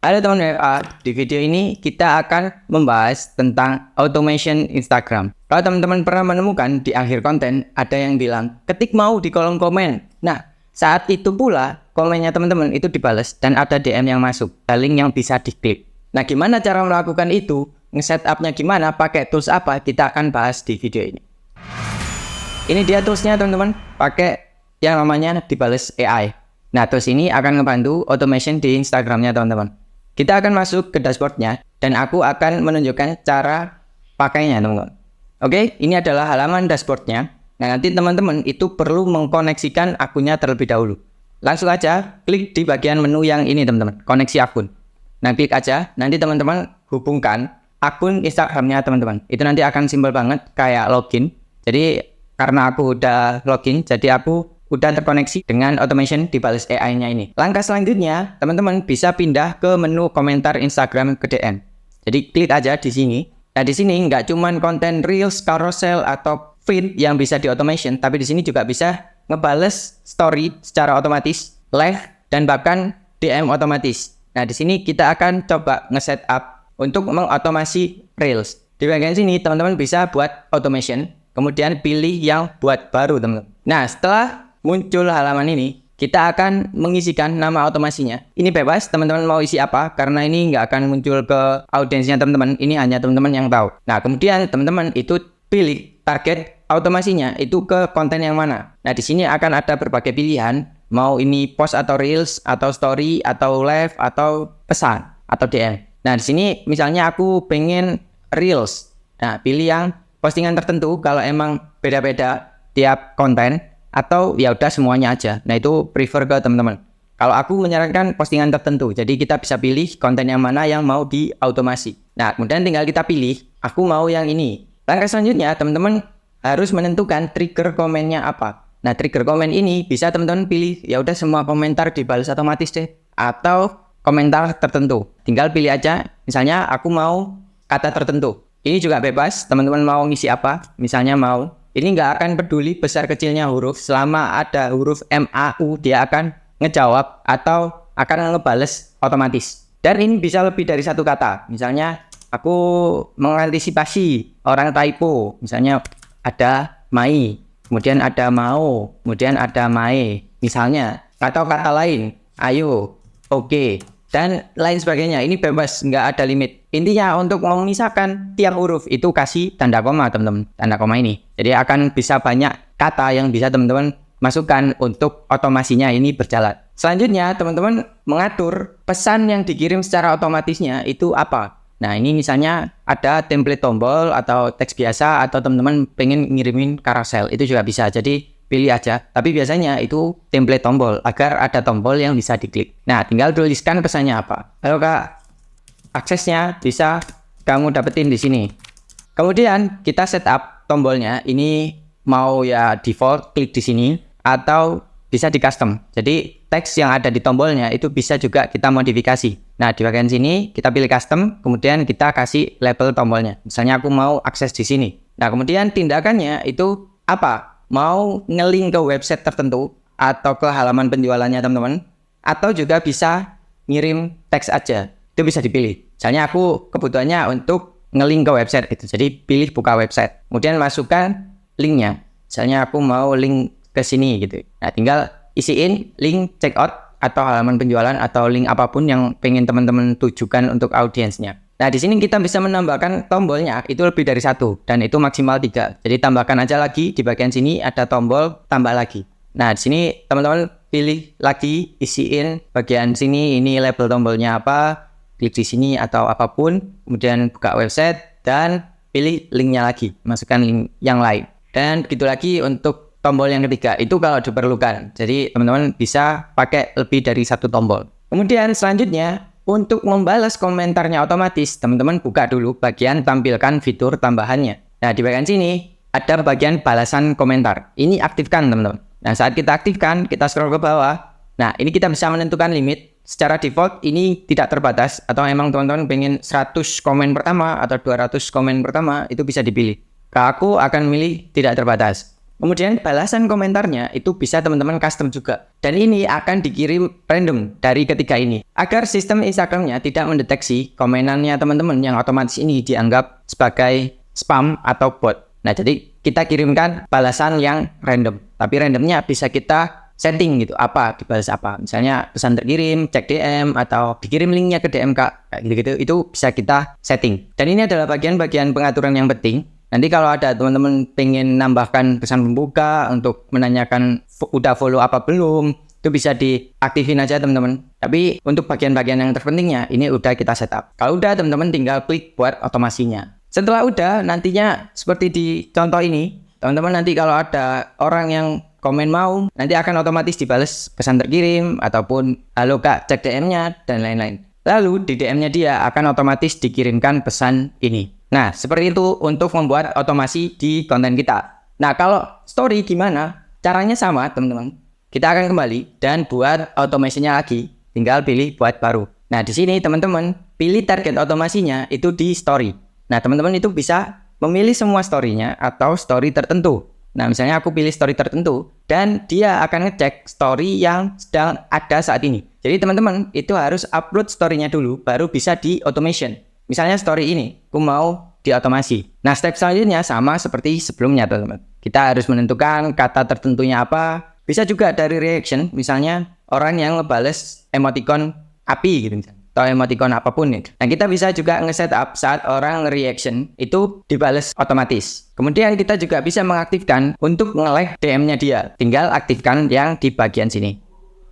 Halo teman WFA, di video ini kita akan membahas tentang automation Instagram. Kalau teman-teman pernah menemukan di akhir konten ada yang bilang ketik mau di kolom komen. Nah, saat itu pula komennya teman-teman itu dibales dan ada DM yang masuk, ada link yang bisa diklik. Nah, gimana cara melakukan itu? Nge-setupnya gimana? Pakai tools apa? Kita akan bahas di video ini. Ini dia toolsnya teman-teman, pakai yang namanya dibales AI. Nah, tools ini akan ngebantu automation di Instagramnya teman-teman. Kita akan masuk ke dashboardnya dan aku akan menunjukkan cara pakainya teman-teman. Oke, ini adalah halaman dashboardnya. Nah, nanti teman-teman itu perlu mengkoneksikan akunnya terlebih dahulu. Langsung aja klik di bagian menu yang ini teman-teman, koneksi akun. Nah, klik aja, nanti teman-teman hubungkan akun Instagramnya teman-teman. Itu nanti akan simpel banget kayak login. Jadi karena aku udah login, jadi aku udah terkoneksi dengan automation dibales AI-nya ini. Langkah selanjutnya, teman-teman bisa pindah ke menu komentar Instagram ke DM. Jadi klik aja di sini. Nah, di sini nggak cuman konten reels, carousel atau feed yang bisa di automation, tapi di sini juga bisa ngebales story secara otomatis, live dan bahkan DM otomatis. Nah, di sini kita akan coba nge-setup untuk mengotomasi reels. Di bagian sini teman-teman bisa buat automation, kemudian pilih yang buat baru teman-teman. Nah, setelah muncul halaman ini, kita akan mengisikan nama otomasinya. Ini bebas, teman-teman mau isi apa, karena ini nggak akan muncul ke audiensnya teman-teman. Ini hanya teman-teman yang tahu. Nah, kemudian teman-teman itu pilih target automasinya itu ke konten yang mana. Nah, di sini akan ada berbagai pilihan, mau ini post atau reels, atau story, atau live, atau pesan, atau DM. Nah, di sini misalnya aku pengen reels. Nah, pilih yang postingan tertentu kalau emang beda-beda tiap konten. Atau ya udah semuanya aja. Nah, itu prefer ke teman-teman. Kalau aku menyarankan postingan tertentu, jadi kita bisa pilih konten yang mana yang mau di automasi. Nah, kemudian tinggal kita pilih, aku mau yang ini. Langkah selanjutnya, teman-teman harus menentukan trigger komennya apa. Nah, trigger komen ini bisa teman-teman pilih, ya udah semua komentar dibalas otomatis deh, atau komentar tertentu. Tinggal pilih aja, misalnya aku mau kata tertentu. Ini juga bebas, teman-teman mau ngisi apa, misalnya mau. Ini nggak akan peduli besar kecilnya huruf, selama ada huruf MAU dia akan ngejawab atau akan ngebales otomatis. Dan ini bisa lebih dari satu kata. Misalnya aku mengantisipasi orang typo, misalnya ada mai, kemudian ada mau, kemudian ada mae, misalnya. Atau kata lain, ayo, oke, dan lain sebagainya. Ini bebas, nggak ada limit. Intinya untuk memisahkan tiap huruf itu kasih tanda koma teman-teman, tanda koma ini. Jadi akan bisa banyak kata yang bisa teman-teman masukkan untuk otomasinya ini berjalan. Selanjutnya teman-teman mengatur pesan yang dikirim secara otomatisnya itu apa. Nah, ini misalnya ada template tombol atau teks biasa atau teman-teman pengen ngirimin carousel, itu juga bisa. Jadi pilih aja, tapi biasanya itu template tombol agar ada tombol yang bisa diklik. Nah, tinggal tuliskan pesannya apa. Halo Kak, aksesnya bisa kamu dapetin di sini. Kemudian kita setup tombolnya, ini mau ya default klik di sini atau bisa di custom. Jadi teks yang ada di tombolnya itu bisa juga kita modifikasi. Nah, di bagian sini kita pilih custom, kemudian kita kasih label tombolnya. Misalnya aku mau akses di sini. Nah, kemudian tindakannya itu apa? Mau nge-link ke website tertentu atau ke halaman penjualannya teman-teman, atau juga bisa ngirim teks aja. Itu bisa dipilih. Misalnya aku kebutuhannya untuk nge-link ke website gitu. Jadi pilih buka website. Kemudian masukkan linknya. Misalnya aku mau link ke sini gitu. Nah, tinggal isiin link checkout atau halaman penjualan atau link apapun yang pengen teman-teman tujukan untuk audiensnya. Nah, di sini kita bisa menambahkan tombolnya itu lebih dari satu dan itu maksimal 3. Jadi tambahkan aja lagi di bagian sini ada tombol tambah lagi. Nah, di sini teman-teman pilih lagi, isiin bagian sini ini label tombolnya apa. Klik di sini atau apapun, kemudian buka website dan pilih linknya lagi, masukkan link yang lain. Dan begitu lagi untuk tombol yang ketiga, itu kalau diperlukan. Jadi teman-teman bisa pakai lebih dari satu tombol. Kemudian selanjutnya, untuk membalas komentarnya otomatis, teman-teman buka dulu bagian tampilkan fitur tambahannya. Nah, di bagian sini ada bagian balasan komentar. Ini aktifkan teman-teman. Nah, saat kita aktifkan, kita scroll ke bawah. Nah, ini kita bisa menentukan limit. Secara default ini tidak terbatas atau emang teman-teman pengen 100 komen pertama atau 200 komen pertama itu bisa dipilih. Aku akan milih tidak terbatas. Kemudian balasan komentarnya itu bisa teman-teman custom juga. Dan ini akan dikirim random dari ketiga ini. Agar sistem Instagramnya tidak mendeteksi komenannya teman-teman yang otomatis ini dianggap sebagai spam atau bot. Nah, jadi kita kirimkan balasan yang random. Tapi randomnya bisa kita setting gitu, apa dibalas apa. Misalnya pesan terkirim, cek DM, atau dikirim linknya ke DM Kak. Kayak gitu-gitu, itu bisa kita setting. Dan ini adalah bagian-bagian pengaturan yang penting. Nanti kalau ada teman-teman pengen nambahkan pesan pembuka untuk menanyakan udah follow apa belum, itu bisa diaktifin aja teman-teman. Tapi untuk bagian-bagian yang terpentingnya, ini udah kita setup. Kalau udah, teman-teman tinggal klik buat otomasinya. Setelah udah, nantinya seperti di contoh ini, teman-teman nanti kalau ada orang yang komen mau, nanti akan otomatis dibales pesan terkirim ataupun halo Kak, cek DM-nya dan lain-lain. Lalu di DM-nya dia akan otomatis dikirimkan pesan ini. Nah, seperti itu untuk membuat otomasi di konten kita. Nah, kalau story gimana? Caranya sama, teman-teman. Kita akan kembali dan buat otomasinya lagi. Tinggal pilih buat baru. Nah, di sini teman-teman pilih target otomasinya itu di story. Nah, teman-teman itu bisa memilih semua story-nya atau story tertentu. Nah, misalnya aku pilih story tertentu dan dia akan ngecek story yang sedang ada saat ini. Jadi teman-teman itu harus upload story-nya dulu baru bisa di automation. Misalnya story ini, aku mau di otomasi. Nah, step selanjutnya sama seperti sebelumnya teman-teman. Kita harus menentukan kata tertentunya apa. Bisa juga dari reaction, misalnya orang yang ngebales emoticon api gitu misalnya. Atau emoticon apapun itu. Nah, kita bisa juga nge-setup saat orang nge-reaction itu dibales otomatis. Kemudian kita juga bisa mengaktifkan untuk nge-like DM-nya dia. Tinggal aktifkan yang di bagian sini.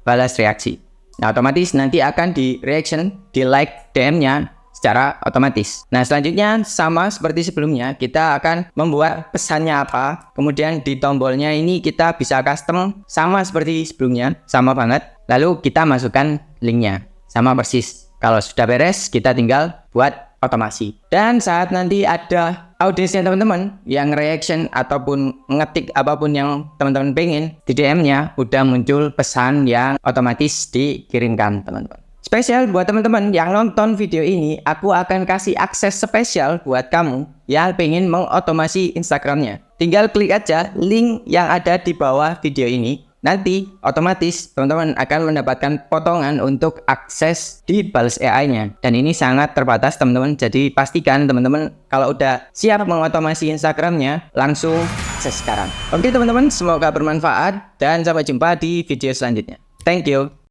Balas reaksi. Nah, otomatis nanti akan di reaction, di like DM-nya secara otomatis. Nah, selanjutnya sama seperti sebelumnya, kita akan membuat pesannya apa. Kemudian di tombolnya ini kita bisa custom sama seperti sebelumnya, sama banget. Lalu kita masukkan linknya, sama persis. Kalau sudah beres, kita tinggal buat otomasi. Dan saat nanti ada audiensnya teman-teman yang reaction ataupun ngetik apapun yang teman-teman pengen, di DM-nya udah muncul pesan yang otomatis dikirimkan teman-teman. Spesial buat teman-teman yang nonton video ini, aku akan kasih akses spesial buat kamu yang pengen mengotomasi Instagramnya. Tinggal klik aja link yang ada di bawah video ini. Nanti otomatis teman-teman akan mendapatkan potongan untuk akses di balas AI-nya. Dan ini sangat terbatas teman-teman. Jadi pastikan teman-teman kalau udah siap mengotomasi Instagramnya, langsung akses sekarang. Oke teman-teman, semoga bermanfaat dan sampai jumpa di video selanjutnya. Thank you.